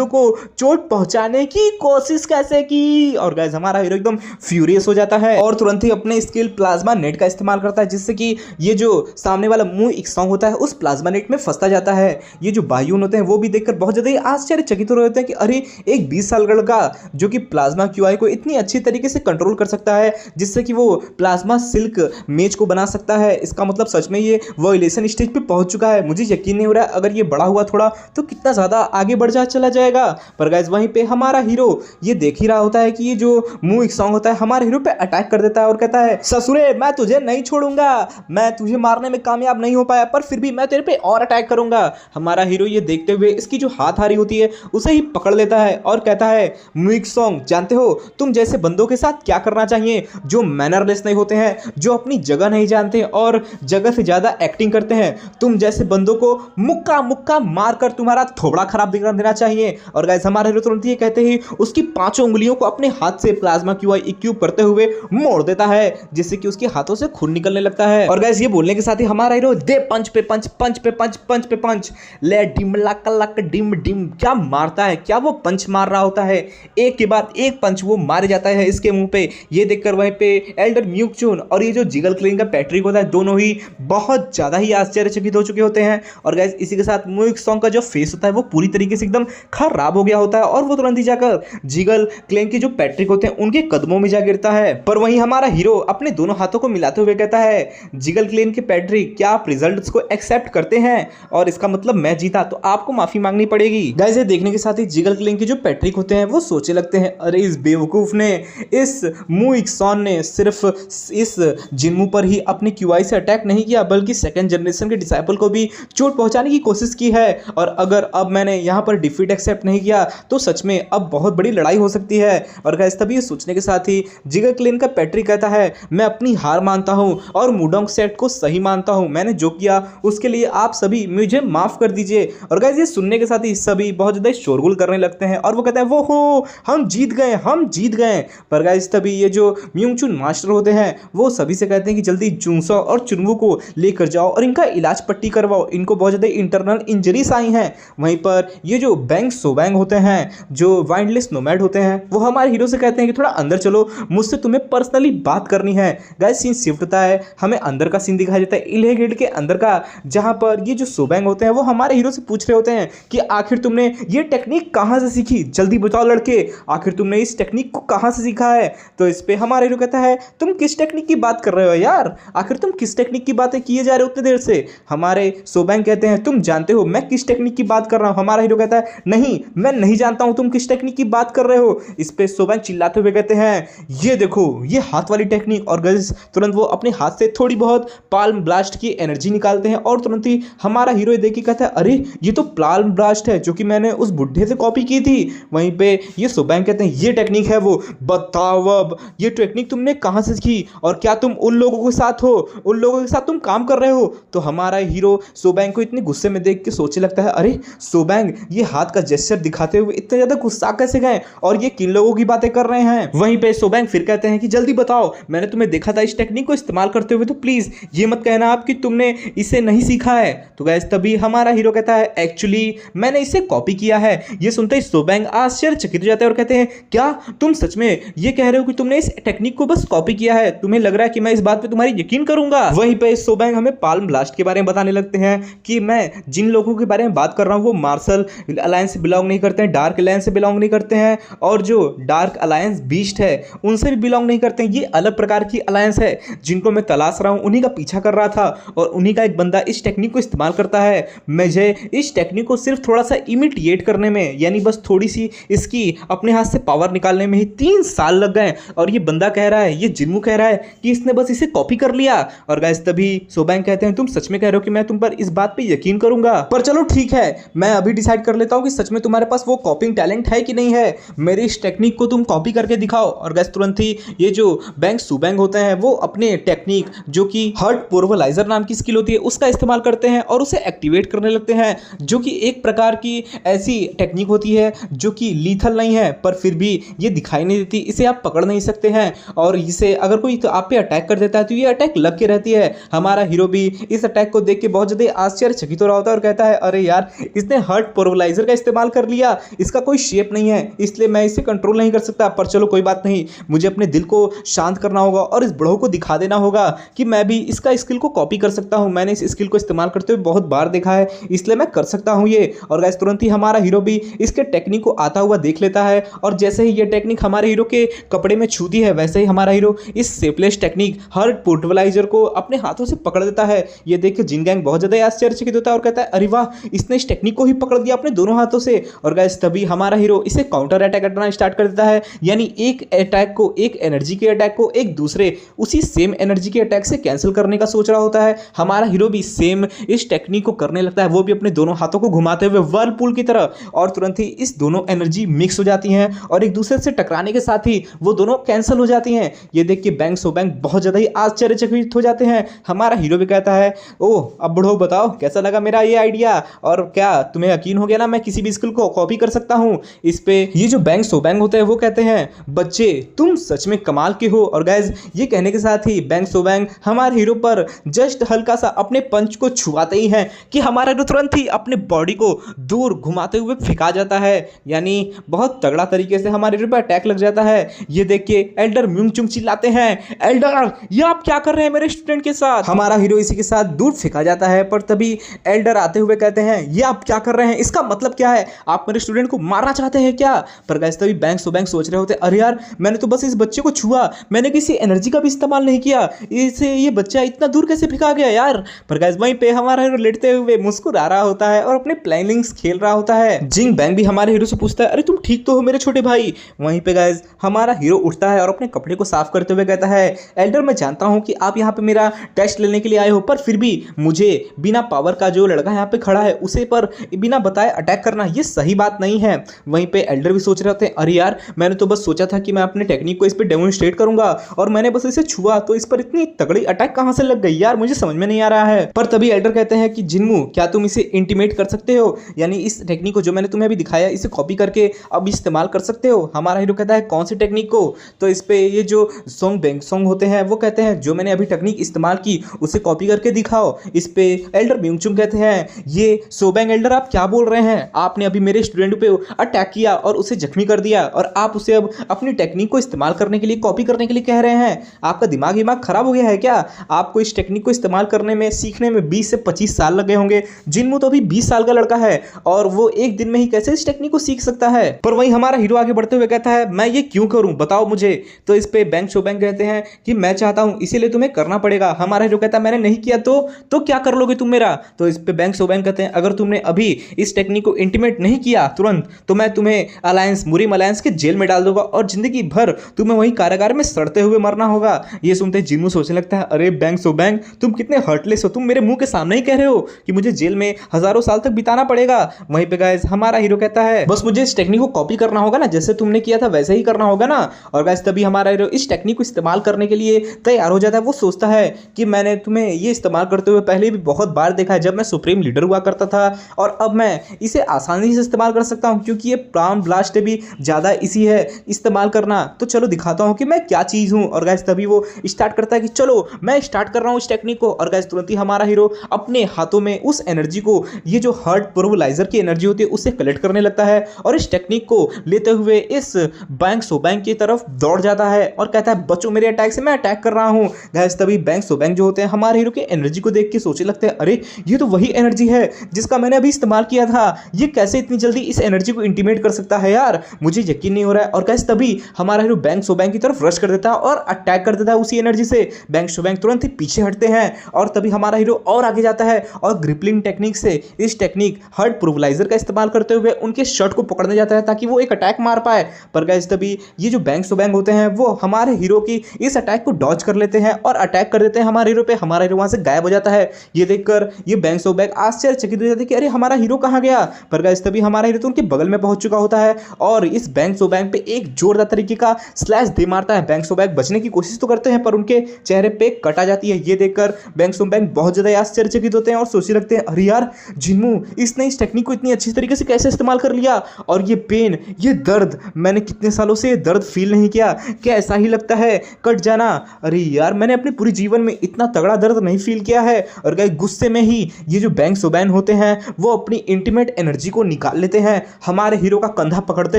[SPEAKER 1] को चोट पहुंचाने की कोशिश कैसे की। और गाइस हमारा हीरो एकदम फ्यूरियस हो जाता है और तुरंत ही अपने स्किल प्लाज्मा नेट का इस्तेमाल करता है, जिससे कि ये जो सामने वाला मुंह इक्सोंग होता है उस प्लाज्मा नेट में फंसता जाता है। ये जो बायून होते हैं वो भी देखकर बहुत ज़्यादा ही आश्चर्यचकित हो रहे होते हैं कि अरे एक 20 साल लड़का जो कि प्लाज्मा क्यूआई को इतनी अच्छी तरीके से कंट्रोल कर सकता है जिससे कि वो प्लाज्मा सिल्क मेज को बना सकता है, इसका मतलब सच में ये वॉयलेशन स्टेज पे पहुंच चुका है। मुझे यकीन नहीं हो रहा है अगर ये बड़ा हुआ थोड़ा तो कितना ज़्यादा आगे बढ़ चला जाएगा। पर गाइस वहीं पे हमारा हीरो ये देख ही रहा होता है कि ये जो मुंह इक्सोंग होता है हमारे हीरो पे अटैक कर देता है और कहता है ससुरे मैं तुझे नहीं छोड़ूंगा, मैं तुझे मारने में कामयाब नहीं हो पाया पर फिर भी मैं तेरे पे और अटैक करूंगा। हमारा हीरो ये देखते हुए इसकी जो हाथ हारी होती है उसे ही पकड़ लेता है और कहता है मुंह इक्सोंग जानते हो तुम जैसे बंदों के साथ क्या करना चाहिए, जो मैनरलेस नहीं होते हैं, जो अपनी जगह नहीं जानते और जगह से ज्यादा एक्टिंग करते हैं, तुम जैसे बंदों को मुक्का मुक्का मारकर तुम्हारा थोबड़ा खराब कर देना चाहिए। और गाइस हमारा हीरो तुरंत ये कहते ही उसकी 5 उंगलियों को अपने हाथ से प्लाज्मा क्यूआई इक्विप करते हुए मोड़ देता है, जिससे कि उसके हाथों से खून निकलने लगता है। और गाइस ये बोलने के साथ ही हमारा हीरो दे पंच पे पंच पंच पे पंच पंच पे पंच ले dim luck luck dim dim क्या मारता है, क्या वो पंच मार रहा होता है, एक के बाद एक पंच वो मारे जाता है इसके मुंह पे। ये देखकर वहीं पे एल्डर म्यूकचून और ये जो जिगल क्लेन का पैट्रिक होता है दोनों ही बहुत ज्यादा ही आश्चर्यचकित हो चुके होते हैं। और गाइस इसी के साथ मुंह इक्सोंग का जो फेस होता है वो पूरी तरीके से एकदम खराब हो गया होता है और वो तुरंत ही जाकर जिगल क्लेन के जो पैट्रिक होते हैं उनके कदमों में जा गिरता है। पर वहीं हमारा हीरो अपने दोनों हाथों को मिलाते हुए कहता है जिगल क्लेन के पैट्रिक क्या आप रिजल्ट्स को एक्सेप्ट करते हैं, और इसका मतलब मैं जीता तो आपको माफी मांगनी पड़ेगी। गाइस ये देखने के साथ ही जिगल क्लेन के जो पैट्रिक होते हैं वो सोचे लगते हैं अरे इस बेवकूफ ने, इस मुंह इक्सोंग ने सिर्फ इस जिन्मू पर ही अपनी क्यूआई से अटैक नहीं किया बल्कि सेकंड जनरेशन के डिसाइपल को भी चोट पहुंचाने की कोशिश की है। और अगर अब मैंने यहां पर डिफीट एक्सेप्ट नहीं किया तो सच में अब बहुत बड़ी लड़ाई हो सकती है। और गाइस तभी ये सोचने के साथ ही जिगल क्लेन का पैट्रिक कहता है मैं अपनी हार मानता हूं और मुडोंग सेट को सही मानता हूं, मैंने जो किया उसके लिए आप सभी मुझे माफ कर दीजिए। और गाइस ये सुनने के साथ ही सभी बहुत ज्यादा शोरगुल करने लगते हैं और वो कहते हैं वो हो हम जीत गए हम जीत गए। पर गाइस तभी ये जो म्यूंगचुन मास्टर होते हैं वो सभी से कहते हैं कि जल्दी जूसो और चुनवू को लेकर जाओ और इनका इलाज पट्टी करवाओ, इनको बहुत ज़्यादा इंटरनल इंजरीज आई हैं। वहीं पर ये जो बैंक सोबैंग होते हैं जो वाइल्डलेस नोमैड होते हैं वो हमारे हीरो से कहते हैं कि थोड़ा अंदर चलो, मुझसे तुम्हें पर्सनली बात करनी है। गाइस सीन शिफ्ट होता है, हमें अंदर का सीन दिखाई देता है इले गेट के अंदर का, जहां पर ये जो सोबैंग होते हैं वो हमारे हीरो से पूछ रहे होते हैं कि आखिर तुमने ये टेक्निक कहाँ से सीखी, जल्दी बताओ लड़के आखिर तुमने इस टेक्निक को कहाँ से सीखा है। तो इस पे हमारे हीरो कहता है तुम किस टेक्निक की बात कर रहे हो यार, आखिर तुम किस टेक्निक की बातें किए जा रहे हो उतनी देर से। हमारे सोबैंग कहते हैं तुम जानते हो मैं किस टेक्निक की बात कर रहा हूं। हमारा हीरो कहता है नहीं मैं नहीं जानता हूं तुम किस टेक्निक की बात कर रहे हो। इस पे सोबैंग चिल्लाते हुए कहते हैं ये देखो ये हाथ वाली टेक्निक। और गाइस तुरंत वो अपने हाथ से थोड़ी बहुत पाल्म ब्लास्ट की एनर्जी निकालते हैं और तुरंत ही हमारा हीरो देख के कहता है अरे ये तो पाल्म ब्लास्ट है जो कि मैंने उस बुढ़े से कॉपी की थी। वहीं पे ये सोबैंग कहते हैं ये टेक्निक है वो, बताओ अब ये टेक्निक तुमने कहां से सीखी और क्या तुम उन लोगों के साथ हो, उन लोगों के साथ तुम काम कर रहे हो। तो हमारा हीरो सोबैंग को इतने गुस्से में देख के सोचने लगता है अरे सोबैंग ये हाथ का जेस्चर दिखाते हुए इतने ज्यादा गुस्सा कैसे गए और ये किन लोगों की बातें कर रहे हैं। वहीं पे सोबैंग फिर कहते हैं कि जल्दी बताओ मैंने तुम्हें देखा था इस टेक्निक को इस्तेमाल करते हुए, तो प्लीज ये मत कहना आप कि तुमने इसे नहीं सीखा है। तो गाइस तभी हमारा हीरो कहता है एक्चुअली मैंने इसे कॉपी किया है। ये सुनते ही सोबैंग आश्चर्यचकित हो जाते हैं और कहते हैं क्या तुम सच में ये कह रहे हो कि तुमने इस टेक्निक को बस कॉपी किया है, तुम्हें लग रहा है कि मैं इस बात पे तुम्हारी यकीन करूंगा। वहीं पे सोबैंग हमें पाल्म ब्लास्ट के बारे में बताने लगते हैं कि मैं जिन लोगों के बारे में बात कर रहा हूं वो मार्शल अलायंस से बिलोंग नहीं करते हैं, डार्क अलायंस से बिलोंग नहीं करते हैं और जो डार्क अलायंस बीस्ट है उनसे भी बिलोंग नहीं करते हैं। ये अलग प्रकार की अलायंस है जिनको मैं तलाश रहा हूं, उन्हीं का पीछा कर रहा था और उन्हीं का एक बंदा इस टेक्निक को इस्तेमाल करता है। मुझे इस टेक्निक को सिर्फ थोड़ा सा इमिटिएट करने में यानी बस थोड़ी सी इसकी अपने हाथ से पावर निकालने में ही 3 साल लग गए और ये बंदा कह रहा है, ये जिन्मू कह रहा है कि इसने बस इसे कॉपी कर लिया। और गाइस तभी सोबैंग कहते हैं तुम सच में कह रहे हो कि मैं तुम पर इस बात पे यकीन करूंगा, पर चलो ठीक है मैं अभी डिसाइड कर लेता हूं कि सच में तुम्हारे पास वो कॉपिंग टैलेंट है कि नहीं है। मेरी इस टेक्निक को तुम कॉपी करके दिखाओ। और गैस तुरंत ही ये जो बैंक सुबैंग होते हैं वो अपने टेक्निक जो कि हर्ट पोर्वलाइजर नाम की स्किल होती है उसका इस्तेमाल करते हैं और उसे एक्टिवेट करने लगते हैं, जो कि एक प्रकार की ऐसी टेक्निक होती है जो कि लीथल नहीं है पर फिर भी ये दिखाई नहीं देती, इसे आप पकड़ नहीं सकते हैं और इसे अगर कोई तो आप पे अटैक कर देता है तो ये अटैक लग के रहती है। हमारा हीरो भी इस अटैक को देख के बहुत ज़्यादा आश्चर्यचकित हो रहा होता है और कहता है अरे यार इसने हर्ट पोर्वलाइजर का इस्तेमाल कर लिया, इसका कोई शेप नहीं है इसलिए मैं इसे कंट्रोल नहीं कर सकता। पर चलो कोई बात नहीं, मुझे अपने दिल को शांत करना होगा और इस बड़ों को दिखा देना होगा कि मैं भी इसका स्किल को कॉपी कर सकता हूं, मैंने इस स्किल को इस्तेमाल करते हुए बहुत बार देखा है इसलिए मैं कर सकता हूं ये। और गाइस तुरंत ही हमारा हीरो भी इसके टेक्निक को आता हुआ देख लेता है और जैसे ही ये टेक्निक हमारे हीरो के कपड़े में छूती है वैसे ही हमारा हीरो इस सेपलेस टेक्निक हर्ट पोर्टलाइजर को अपने हाथों से पकड़ देता है। ये देख के जिन गैंग बहुत ज्यादा आश्चर्यचकित होता है और कहता है अरे वाह इसने इस टेक्निक को ही पकड़ दिया अपने दोनों हाथों से। और गाइस तभी हमारा हीरो इसे काउंटर अटैक करना स्टार्ट कर देता है, यानी एक अटैक को, एक एनर्जी के अटैक को एक दूसरे उसी सेम एनर्जी के अटैक से कैंसिल करने का सोच रहा होता है। हमारा हीरो भी सेम इस टेक्निक को करने लगता है, वो भी अपने दोनों हाथों को घुमाते हुए वर्लपूल की तरह, और तुरंत ही इस दोनों एनर्जी मिक्स हो जाती हैं और एक दूसरे से टकराने के साथ ही वो दोनों कैंसिल हो जाती हैं। ये देख के बैंक सोबैंक बहुत ज़्यादा ही आश्चर्यचकित हो जाते हैं। हमारा हीरो भी कहता है ओह अब बुढ़ो बताओ कैसा लगा मेरा ये आइडिया, और क्या तुम्हें यकीन हो गया ना मैं किसी भी स्किल को कॉपी कर सकता हूँ। इस पे ये जो बैंक सोबैंक होते हैं वो कहते हैं बच्चे तुम सच में कमाल के हो। और गाइज ये कहने के साथ ही बैंक सोबैंक हमारे हीरो पर जस्ट हल्का सा अपने पंच को छुआते ही हैं कि हमारा हीरो तुरंत ही अपने बॉडी को दूर घुमाते हुए फेंका जाता है, यानी बहुत तगड़ा तरीके से हमारे हीरो पर अटैक लग जाता है। ये देख के एल्डर म्यूंगचुंग चिल्लाते हैं एल्डर ये आप क्या कर रहे हैं मेरे स्टूडेंट के साथ। हमारा हीरो इसी के साथ दूर फेंका जाता है पर तभी एल्डर आते हुए कहते हैं ये आप क्या कर रहे हैं, इसका मतलब क्या है, आप मेरे स्टूडेंट को मारना चाहते हैं क्या। पर गाइस तभी बैंक सोच रहे होते अरे यार मैंने तो बस इस बच्चे को छुआ, मैंने किसी एनर्जी का भी इस्तेमाल नहीं किया, इसे ये बच्चा इतना दूर कैसे फेंका गया यार। पर गाइस वहीं पे हमारा हीरो लेटते हुए मुस्कुरा रहा होता है और अपने प्लानिंग्स खेल रहा होता है। जिंग बैंक भी हमारे हीरो से पूछता है अरे तुम ठीक तो हो मेरे छोटे भाई। वहीं पे गाइस हमारा हीरो उठता है और अपने कपड़े को साफ करते हुए कहता है एल्डर मैं जानता हूं कि आप यहाँ पे मेरा टेस्ट लेने के लिए आए हो, पर फिर भी मुझे बिना पावर का जो लड़का यहाँ पे खड़ा है उसे पर बिना बताए अटैक करना ये सही बात नहीं है। वहीं पे एल्डर भी सोच रहे होते हैं अरे यार मैंने तो बस सोचा था कि मैं अपने टेक्निक को इस पर डेमोन्स्ट्रेट करूंगा और मैंने बस इसे छुआ तो इस पर इतनी तगड़ी अटैक कहां से लग गई यार, मुझे समझ में नहीं आ रहा है। पर तभी एल्डर कहते हैं कि जिन्मू क्या तुम इसे इंटीमेट कर सकते हो, यानी इस टेक्निक को जो मैंने तुम्हें अभी दिखाया इसे कॉपी करके अब इस्तेमाल कर सकते हो। हमारा हीरो कहता है कौन सी टेक्निक को, तो इस पे ये जो सॉन्ग होते हैं वो कहते हैं जो मैंने अभी टेक्निक इस्तेमाल की उसे कॉपी करके दिखाओ। इस पे एल्डर म्यूंगचुंग कहते हैं ये सोबैंग एल्डर आप क्या बोल रहे हैं, आपने अभी मेरे स्टूडेंट पे अटैक किया और उसे जख्मी कर दिया और आप उसे अब अपनी टेक्निक को इस्तेमाल करने के लिए, कॉपी करने के लिए कह रहे हैं, आपका दिमाग खराब हो गया है क्या। आपको इस टेक्निक को इस्तेमाल करने में, सीखने में 20 से 25 साल लगे होंगे, जिन्मू तो अभी 20 साल का लड़का है और वो एक दिन में ही कैसे इस टेक्निक को सीख सकता है। पर वहीं हमारा हीरो आगे बढ़ते हुए कहता है मैं ये क्यों करूं बताओ मुझे। तो इस पे बैंक शोबैंक कहते हैं कि मैं चाहता हूं इसीलिए तुम्हें करना पड़ेगा। हमारा हीरो कहता है मैंने नहीं किया तो क्या कर लोगे तुम मेरा। तो इस पे बैंक शोबैंक कहते हैं अगर तुमने अभी इस टेक्निक को इंटीमेट नहीं किया तुरंत तो मैं तुम्हें अलायंस, मुरीम अलायंस के जेल में डाल दूंगा और जिंदगी भर तुम्हें वहीं कारागार में सड़ते हुए मरना होगा। ये सुनते जिन्मू सोचने लगता है अरे बैंक शोबैंक तुम कितने हर्टलेस हो, तुम मेरे मुंह के सामने ही कह रहे हो कि मुझे जेल में हजारों साल तक बिताना पड़ेगा। वहीं पे गाइस हमारा हीरो कहता है बस मुझे इस टेक्निक को कॉपी करना होगा ना, जैसे तुमने किया था वैसे ही करना होगा ना। और गाइस तभी हमारा हीरो इस टेक्निक को इस्तेमाल करने के लिए तैयार हो जाता है। वो सोचता है कि मैंने तुम्हें ये इस्तेमाल करते हुए पहले भी बहुत बार देखा है जब मैं सुप्रीम लीडर हुआ करता था और अब मैं इसे आसानी से इस्तेमाल कर सकता हूं क्योंकि ये प्राण ब्लास्ट भी ज़्यादा इसी है इस्तेमाल करना, तो चलो दिखाता हूं कि मैं क्या चीज़ हूं। और गाइस तभी वो स्टार्ट करता है कि चलो मैं स्टार्ट कर रहा हूं इस टेक्निक को। और गाइस तुरंत ही हमारा हीरो अपने हाथों में उस एनर्जी को, ये जो हर्ट पोर्वलाइजर की एनर्जी होती है उससे कलेक्ट करने लगता है और इस टेक्निक को लेते हुए इस बैंक सोबैंक की तरफ दौड़ जाता है और कहता है बच्चों मेरे अटैक से, मैं अटैक कर रहा हूं। गाइस तभी बैंक सोबैंक जो होते हैं हमारे हीरो की एनर्जी को देख के सोचने लगते हैं अरे ये तो वही एनर्जी है जिसका मैंने अभी इस्तेमाल किया था, ये कैसे इतनी जल्दी इस एनर्जी को इंटीमेट कर सकता है यार, मुझे यकीन नहीं हो रहा है। और गाइस तभी हमारा हीरो बैंक सोबैंक की तरफ रश कर देता है और अटैक कर देता है उसी एनर्जी से। बैंक सोबैंक तुरंत ही पीछे हटते हैं और तभी हमारा हीरो और आगे जाता है और ग्रिपलिंग टेक्निक से इस टेक्निक हर्ट पोर्वलाइजर का इस्तेमाल करते हुए उनके शर्ट को पकड़ने जाता है ताकि वो एक अटैक मार पाए। पर गाइस तभी ये जो बैंक सोबैंक होते हैं वो हमारे हीरो की इस अटैक को डॉज कर लेते हैं और अटैक कर देते हैं हमारे हीरो पे। हमारा हीरो वहां से गायब हो जाता है। ये देखकर ये बैंक सोबैंक आश्चर्यचकित हो जाते हैं कि अरे हमारा हीरो कहां गया। पर गाइस तभी हमारा हीरो तो उनके बगल में पहुंच चुका होता है और इस बैंक सोबैंक पे एक जोरदार तरीके का स्लैश दे मारता है। बैंग सोबैंग बचने की कोशिश तो करते हैं पर उनके चेहरे पे कट आ जाती है। ये देखकर बैंग सोबैंग बहुत ज्यादा आश्चर्यचकित होते हैं और सोचने लगते हैं, अरे यार जिन्मू, इसने इस टेक्निक को इतनी अच्छी तरीके से कैसे इस्तेमाल कर लिया। और ये पेन, ये दर्द, मैंने कितने सालों से ये दर्द फील नहीं किया, क्या ऐसा ही लगता है कट जाना। अरे यार मैंने अपने पूरे जीवन में इतना तगड़ा दर्द नहीं फील किया है। और गाइस गुस्से में ही ये जो बैंग सोबैंग होते हैं वो अपनी इंटीमेट एनर्जी को निकाल लेते हैं। हमारे हीरो का कंधा पकड़ते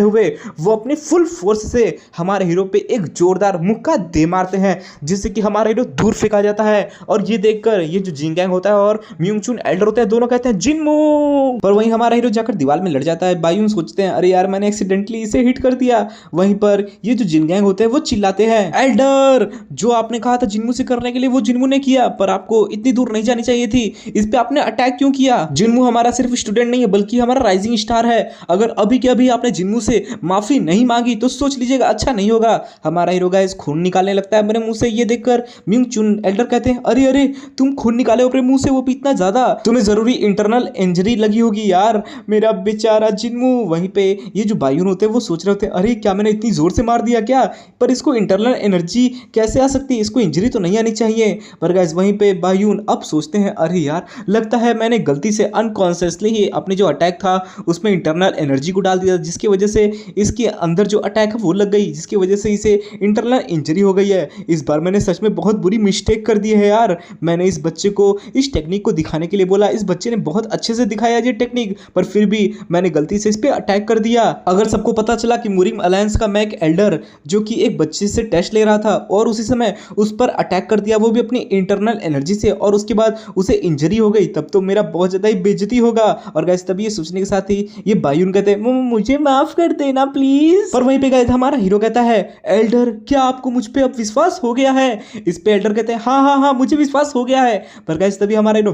[SPEAKER 1] हुए वो अपनी फुल फोर्स से हमारे हीरो पे एक जोरदार मुक्का दे मारते हैं, जिससे कि हमारा हीरो दूर फेंका जाता है। और ये देखकर ये जो जिंगैंग होता है और म्यूंग चुन एल्डर होते हैं, दोनों कहते हैं जिन्मू। पर वहीं हमारा हीरो जाकर दीवार में लड़ जाता है। बायून सोचते हैं, अरे यार मैंने एक्सीडेंटली इसे हिट कर दिया। वहीं पर ये जो जिंगैंग होते हैं वो चिल्लाते हैं, एल्डर जो आपने कहा था जिन्मू से करने के लिए वो जिन्मू ने किया, पर आपको इतनी दूर नहीं जानी चाहिए थी। इस पे आपने अटैक क्यों किया? जिन्मू हमारा सिर्फ स्टूडेंट नहीं है बल्कि हमारा राइजिंग स्टार है। अगर अभी के अभी आपने जिन्मू से माफी नहीं मांगी तो सोच लीजिएगा अच्छा नहीं होगा। हमारा हीरो गाइस खून निकालने लगता है मेरे मुंह से। ये देखकर म्यूंग चुन एल्डर कहते हैं, अरे अरे तुम खून निकाले अपने मुंह से, वो भी इतना ज्यादा, तुम्हें जरूरी इंटरनल इंजरी लगी होगी यार, मेरा बेचारा जिन्मू। वहीं पे ये जो बायून होते हैं वो सोच रहे होते हैं, अरे क्या मैंने इतनी जोर से मार दिया क्या? पर इसको इंटरनल एनर्जी कैसे आ सकती है, इसको इंजरी तो नहीं आनी चाहिए। पर गाइस वहीं पे बायून अब सोचते हैं, अरे यार लगता है मैंने गलती से अनकॉन्शियसली ही अपने जो अटैक था उसमें इंटरनल एनर्जी को डाल दिया, जिसकी वजह से इसके अंदर जो अटैक है वो लग गई, जिसकी वजह से इसे इंटरनल इंजरी हो गई है। इस बार मैंने सच में बहुत बुरी मिस्टेक कर दी है यार। मैंने इस बच्चे को इस टेक्निक को दिखाने के लिए बोला, इस बच्चे ने बहुत अच्छे से दिखाया ये टेक्निक, पर फिर भी मैंने गलती से इस पे अटैक कर दिया। अगर सबको पता चला कि मुरिम अलायंस का मैक एल्डर जो कि एक बच्चे से टेस्ट ले रहा था और उसी समय उस पर अटैक कर दिया, वो भी अपनी इंटरनल एनर्जी से, और उसके बाद उसे इंजरी हो गई, तब तो मेरा बहुत ज्यादा ही बेइज्जती होगा। और गाइस तभी ये सोचने के साथ ही ये बायून कहते हैं, मुझे माफ कर देना प्लीज। पर वहीं पे गाइस हमारा हीरो कहता है, एल्डर क्या आपको मुझ पे अब विश्वास हो गया है? इस पे एल्डर कहते हैं, हाँ हाँ हाँ मुझे विश्वास हो गया है। पर गाइस तभी हमारा हीरो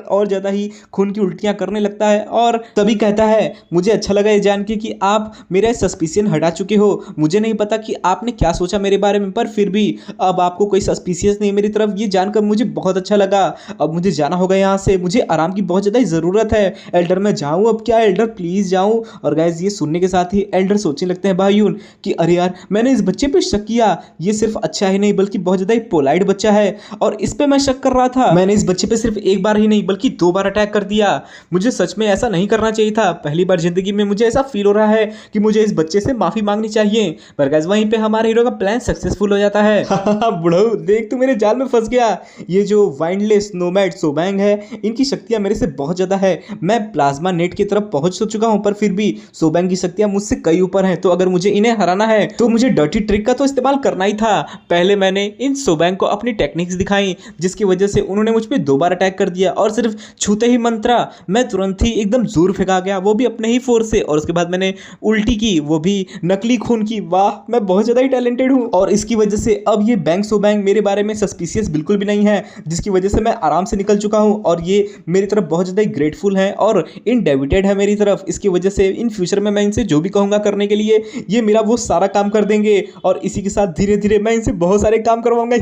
[SPEAKER 1] और ज्यादा ही खून की उल्टियां करने लगता है और तभी कहता है, मुझे अच्छा लगा ये जान के कि आप मेरा सस्पिशियन हटा चुके हो। मुझे नहीं पता कि आपने क्या सोचा मेरे बारे में, पर फिर भी अब आपको कोई सस्पिशियस नहीं मेरी तरफ, ये जानकर मुझे बहुत अच्छा लगा। अब मुझे जाना होगा यहाँ से, मुझे आराम की बहुत ज़्यादा ज़रूरत है। एल्डर मैं जाऊँ अब क्या? एल्डर प्लीज़ जाऊँ। और गाइस ये सुनने के साथ ही एल्डर सोचने लगते हैं बायून कि अरे यार मैंने इस बच्चे पे शक किया, ये सिर्फ अच्छा ही नहीं बल्कि बहुत ज़्यादा ही पोलाइट बच्चा है, और इस पे मैं शक कर रहा था। मैंने इस बच्चे पे सिर्फ एक बार ही नहीं बल्कि 2 बार अटैक कर दिया। मुझे सच में ऐसा नहीं करना चाहिए था। पहली बार जिंदगी में मुझे ऐसा फील हो रहा है कि मुझे इस बच्चे से माफी मांगनी चाहिए। पर गाइस वहीं पे हमारे हीरो का प्लान सक्सेसफुल हो जाता है। बुढ़ऊ देख तू मेरे जाल में फंस गया। ये जो वाइंडलेस नोमैड सोबैंग है इनकी शक्तियां मेरे से बहुत ज्यादा है। मैं प्लाज्मा नेट की तरफ पहुंच तो चुका हूं, पर फिर भी सोबैंग की शक्तियां मुझसे कई ऊपर हैं। तो अगर मुझे इन्हें हराना है तो मुझे डर्टी ट्रिक का तो इस्तेमाल करना ही था। पहले मैंने इन सोबैंग को अपनी टेक्निक्स दिखाई, जिसकी वजह से उन्होंने मुझ पर 2 बार अटैक कर दिया, और सिर्फ छूते ही मंत्रा मैं तुरंत ही एकदम जोर फेंका गया, वो भी अपने ही फोर्स से। और उसके बाद मैंने उल्टी की, वो भी नकली खून की। वाह मैं बहुत ज्यादा ही टैलेंटेड हूं। और इसकी वजह से अब ये बैंग सोबैंग मेरे बारे में सस्पिशियस बिल्कुल भी नहीं है, जिसकी वजह से मैं आराम से निकल चुका हूं, और ये मेरी तरफ बहुत ज्यादा ग्रेटफुल है और इनडेबिटेड है मेरी तरफ। इसकी वजह से इन फ्यूचर में मैं इनसे जो भी कहूंगा करने के लिए ये मेरा वो सारा काम कर देंगे, और इसी के साथ धीरे धीरे मैं इनसे बहुत सारे काम करवाऊंगा।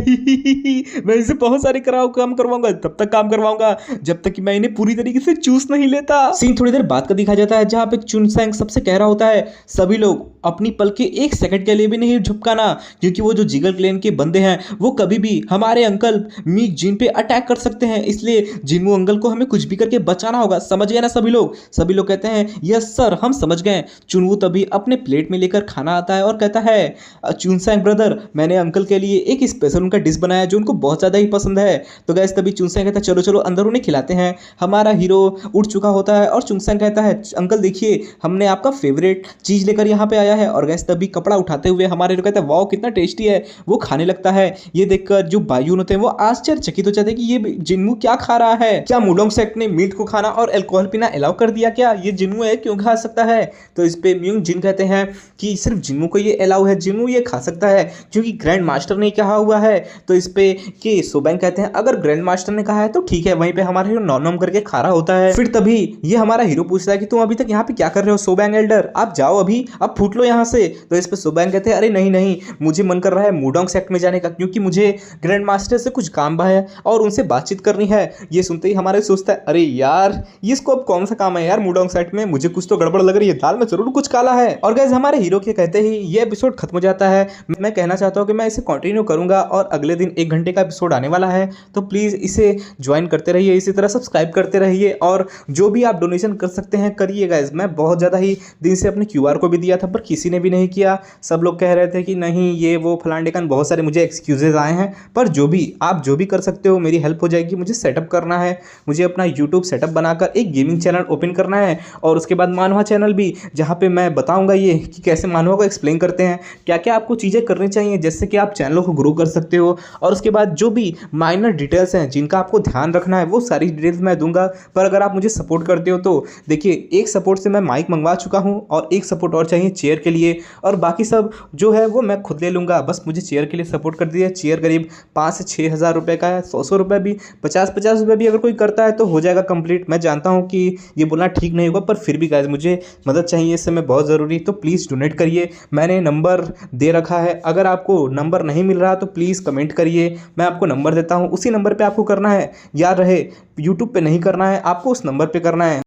[SPEAKER 1] मैं इनसे बहुत सारे काम करवाऊंगा, तब तक काम करवाऊंगा जब तक कि मैं इन्हें पूरी तरीके से चूस नहीं लेता। सीन थोड़ी देर बाद का दिखा जाता है जहां पे चुनसैंग सबसे कह रहा होता है, सभी लोग अपनी पल के 1 सेकंड के लिए भी नहीं झुकाना, क्योंकि वो जो जिगल क्लैन के बंदे हैं वो कभी भी हमारे अंकल मीक जिन पे अटैक कर सकते हैं, इसलिए जिनमू अंकल को हमें कुछ भी करके बचाना होगा। समझ गए ना सभी लोग? सभी लोग कहते हैं यस सर हम समझ गए। चुनवू तभी अपने प्लेट में लेकर खाना आता है और कहता है, चुनसैंग ब्रदर मैंने अंकल के लिए एक स्पेशल उनका डिश बनाया जो उनको बहुत ज्यादा ही पसंद है। तो गैस तभी चुनसैंग कहता है चलो चलो अंदर उन्हें खिलाते हैं। हमारा हीरो उठ चुका होता है और चुनसैंग कहता है, अंकल देखिए हमने आपका फेवरेट चीज लेकर यहाँ पे आया है। और गैस तभी कपड़ा उठाते हुए हमारे हीरो कहता है, वाओ कितना टेस्टी है। वो खाने लगता है। ये देखकर जो बायून होते हैं वो आश्चर्यचकित हो जाते हैं कि ये जिन्मू क्या खा रहा है, क्या मुडोंग सेक्ट ने मीट को खाना और अल्कोहल पीना अलाउ कर दिया क्या? ये जिन्मू है क्यों खा सकता है? तो इस पे म्यूंग जिन कहते हैं कि सिर्फ जिन्मू को ये अलाउ है, जिन्मू ये खा सकता है क्योंकि ग्रैंड मास्टर ने कहा हुआ है। तो इस पे कि सोबैंग कहते हैं अगर ग्रैंड मास्टर ने कहा है तो ठीक है। वहीं पे हमारा हीरो नॉम नॉम करके खा रहा होता है। फिर तभी ये हमारा हीरो पूछता है कि तुम अभी तक यहाँ पे क्या कर रहे हो सोबैंग एल्डर, आप जाओ अभी, अब फूट लो यहाँ से। तो इस पे सोबैंग कहते हैं, अरे नहीं नहीं मुझे मन कर रहा है मुडोंग सेक्ट में जाने का, क्योंकि मुझे ग्रैंड मास्टर से कुछ काम है और उनसे बातचीत करनी है। ये सुनते ही हमारे सोचता है, अरे यार इसको अब कौन सा काम है यार मुडोंग सेक्ट में, मुझे कुछ तो गड़बड़ लग रही है, दाल में जरूर कुछ काला है। और गाइस हमारे हीरो के कहते ही ये एपिसोड खत्म हो जाता है। मैं कहना चाहता हूँ कि मैं इसे कंटिन्यू करूँगा और अगले दिन 1 घंटे का एपिसोड आने वाला है, तो प्लीज़ इसे ज्वाइन करते रहिए, इसी तरह सब्सक्राइब करते रहिए और जो भी आप डोनेशन कर सकते हैं करिए गाइस। मैं बहुत ज़्यादा ही दिन से अपने QR को भी दिया था पर किसी ने भी नहीं किया। सब लोग कह रहे थे कि नहीं ये वो फलान ढिकान, बहुत सारे मुझे एक्सक्यूजेज आए हैं। पर जो भी आप जो भी कर सकते हो मेरी हेल्प हो जाएगी। मुझे सेटअप करना है, मुझे अपना यूट्यूब सेटअप बनाकर एक गेमिंग चैनल ओपन करना है और उसके बाद मानवा चैनल भी, जहाँ पे मैं बताऊंगा ये कि कैसे मानवा को एक्सप्लेन करते हैं, क्या क्या आपको चीज़ें करनी चाहिए जिससे कि आप चैनलों को ग्रो कर सकते हो। और उसके बाद जो भी माइनर डिटेल्स हैं जिनका आपको ध्यान रखना है वो सारी डिटेल्स मैं दूंगा। पर अगर आप मुझे सपोर्ट करते हो तो देखिए, एक सपोर्ट से मैं माइक मंगवा चुका हूँ और एक सपोर्ट और चाहिए चेयर के लिए, और बाकी सब जो है वो मैं खुद ले लूँगा। बस मुझे चेयर के लिए सपोर्ट कर दीजिए। चेयर करीब 5 से 6 हज़ार रुपये का है। 100 रुपये भी, 50 रुपये भी अगर कोई करता है तो हो जाएगा कंप्लीट। मैं जानता हूँ कि ये बोलना ठीक नहीं होगा पर फिर भी गाइस मुझे मदद चाहिए इस समय बहुत ज़रूरी, तो प्लीज़ डोनेट करिए। मैंने नंबर दे रखा है, अगर आपको नंबर नहीं मिल रहा तो प्लीज़ कमेंट करिए, मैं आपको नंबर देता हूँ। उसी नंबर पर आपको करना है, याद रहे यूट्यूब पे नहीं करना है, आपको उस नंबर पे करना है।